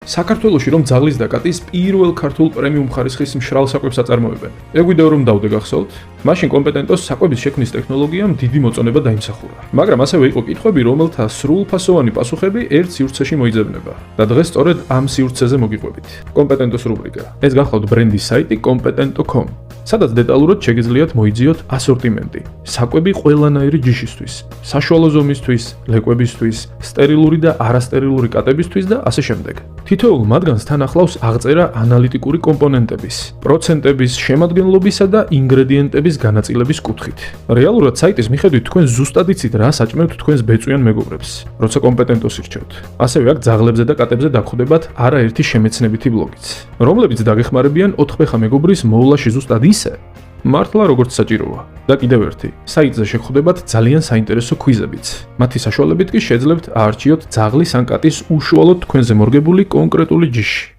საქართველოში რომ ძაღლის და კატის პირველ ქართულ პრემიუმ ხარისხის მშრალ საკვებს აწარმოებენ. ეგვიდეო რომ დავდე გახსოვთ, მაშინ კომპეტენტოს საკვების შექმნის ტექნოლოგიამ დიდი მოწონება დაიმსახურა. მაგრამ ასევე იყო კითხვები, რომელთა სრულფასოვანი პასუხები ერთ სივრცეში მოიძებნება. და დღეს სწორედ ამ სივრცეზე მოგიყვებით. კომპეტენტოს რუბრიკა. ეს გახლავთ ბრენდის საიტი competento.com, სადაც დეტალურად შეგიძლიათ მოიძიოთ ასორტიმენტი. საკვები ყველანაირი ჯიშისთვის, საშუალო ზომისთვის, ლეკვებისთვის, სტერილური და არასტერილური კატებისთვის და ასე შემდეგ. თითოეულ მათგანს თან ახლავს აღწერა ანალიტიკური კომპონენტების, პროცენტების, შემადგენლობისა და ინგრედიენტების განაწილების კუთხით. რეალურად საიტის მიხედვით თქვენ ზუსტად იცით რა საჭმევთ თქვენს ბეწვიან მეგობრებს, როცა კომპეტენტოს ირჩევთ. ასევე აქ ძაღლებზე და კატებზე დაგხვდებათ არაერთი შემეცნებითი ბლოგიც, რომლებიც დაგეხმარებიან 4 ფეხა მეგობრის მოვლაში ზუსტად ისე, მართლა როგორც საჭიროა. და კიდევ ერთი, საიტზე შეგხვდებათ ძალიან საინტერესო ქვიზებიც. მათი საშუალებით კი შეძლებთ აარჩიოთ ძაღლის ან კატის უშუალოდ თქვენზე მორგებული კონკრეტული ჯიში.